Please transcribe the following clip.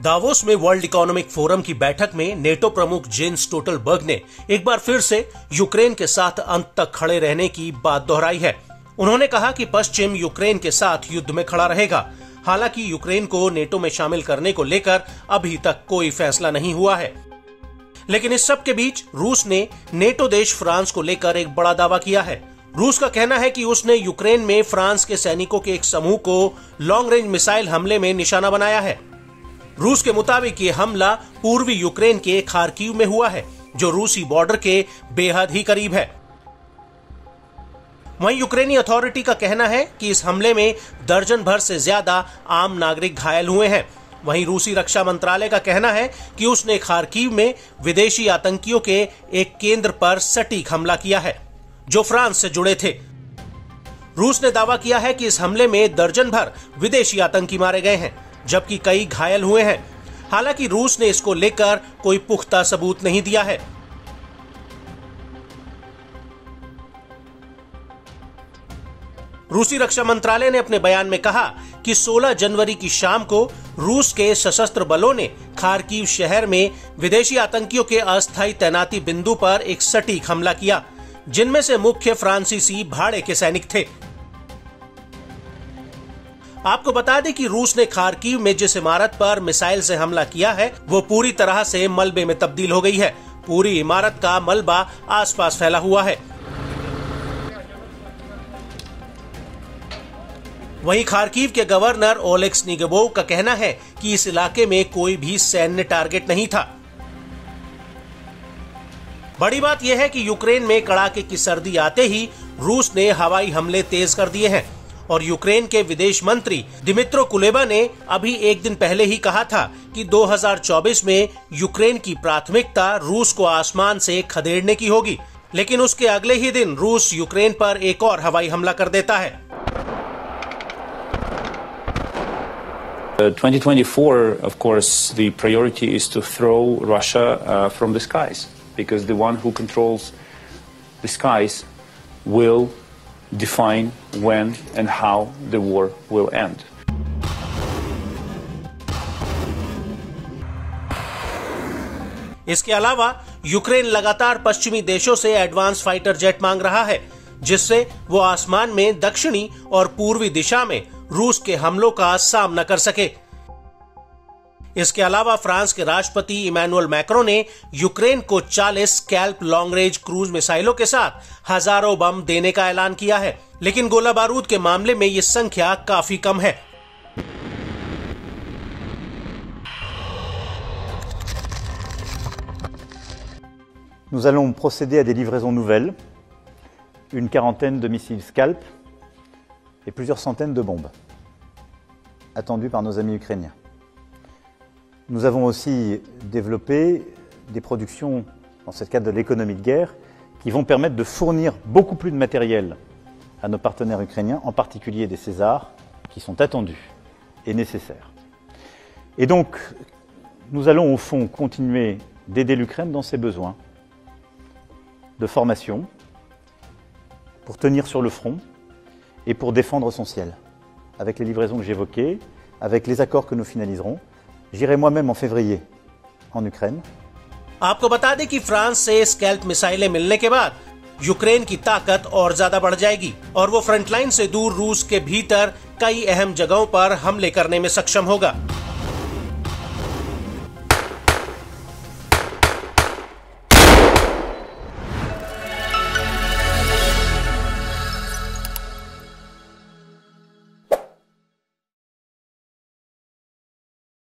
Davos में world economic forum की बैठक में नेटो प्रमुख जेन्स स्टोल्टनबर्ग ने एक बार फिर से यूक्रेन के साथ अंत तक खड़े रहने की बात दोहराई है। उन्होंने कहा कि पश्चिम यूक्रेन के साथ युद्ध में खड़ा रहेगा। हालांकि यूक्रेन को नेटो में शामिल करने को लेकर अभी तक कोई फैसला नहीं हुआ है। लेकिन इस सब के बीच रूस ने नेटो देश फ्रांस को लेकर एक बड़ा दावा किया है। रूस का कहना है कि उसने यूक्रेन में फ्रांस के सैनिकों के एक समूह को लॉन्ग रेंज मिसाइल हमले में निशाना बनाया है। रूस के मुताबिक ये हमला पूर्वी यूक्रेन के खार्किव में हुआ है, जो रूसी बॉर्डर के बेहद ही करीब है। वहीं यूक्रेनी अथॉरिटी का कहना है कि इस हमले में दर्जन भर से ज्यादा आम नागरिक घायल हुए हैं। वहीं रूसी रक्षा मंत्रालय का कहना है कि उसने खार्किव में विदेशी आतंकियों के एक केंद्र पर सटीक हमला किया है, जो फ्रांस से जुड़े थे। रूस ने दावा किया है कि इस हमले में दर्जन भर विदेशी आतंकी मारे गए हैं, जबकि कई घायल हुए हैं। हालांकि रूस ने इसको लेकर कोई पुख्ता सबूत नहीं दिया है। रूसी रक्षा मंत्रालय ने अपने बयान में कहा कि 16 जनवरी की शाम को रूस के सशस्त्र बलों ने खार्किव शहर में विदेशी आतंकियों के अस्थायी तैनाती बिंदु पर एक सटीक हमला किया, जिनमें से मुख्य फ्रांसीसी भाड़े के सैनिक थे। आपको बता दें कि रूस ने खार्किव में जिस इमारत पर मिसाइल से हमला किया है, वो पूरी तरह से मलबे में तब्दील हो गई है। पूरी इमारत का मलबा आसपास फैला हुआ है। वहीं खार्किव के गवर्नर ओलेक्स निगोबोव का कहना है कि इस इलाके में कोई भी सैन्य टारगेट नहीं था। बड़ी बात यह है कि यूक्रेन में कड़ाके की सर्दी आते ही रूस ने हवाई हमले तेज कर दिए हैं और यूक्रेन के विदेश मंत्री दिमित्रो कुलेबा ने अभी एक दिन पहले ही कहा था कि 2024 में यूक्रेन की प्राथमिकता रूस को आसमान से खदेड़ने की होगी। लेकिन उसके अगले ही दिन रूस यूक्रेन पर एक और हवाई हमला कर देता है। 2024, of course, the priority is to throw Russia from the skies, because the one who controls the skies will define when and how the war will end. इसके अलावा यूक्रेन लगातार पश्चिमी देशों से एडवांस फाइटर जेट मांग रहा है, जिससे वो आसमान में दक्षिणी और पूर्वी दिशा में रूस के हमलों का सामना कर सके। इसके अलावा फ्रांस के राष्ट्रपति इमैनुअल मैक्रो ने यूक्रेन को 40 स्कैल्प लॉन्ग रेंज क्रूज मिसाइलों के साथ हजारों बम देने का ऐलान किया है। लेकिन गोला बारूद के मामले में ये संख्या काफी कम है। Nous allons procéder à des livraisons nouvelles, une quarantaine de missiles Scalp et plusieurs centaines de bombes, attendues par nos amis ukrainiens. Nous avons aussi développé des productions, dans ce cadre de l'économie de guerre, qui vont permettre de fournir beaucoup plus de matériel à nos partenaires ukrainiens, en particulier des Césars, qui sont attendus et nécessaires. Et donc, nous allons au fond continuer d'aider l'Ukraine dans ses besoins de formation, pour tenir sur le front et pour défendre son ciel. Avec les livraisons que j'évoquais, avec les accords que nous finaliserons, j'irai moi-même en février en Ukraine. आपको बता दें कि France से scalp मिसाइलें मिलने के बाद Ukraine की ताकत और ज्यादा बढ़ जाएगी और वो फ्रंटलाइन से दूर रूस के भीतर कई अहम जगहों पर हमले करने में सक्षम होगा।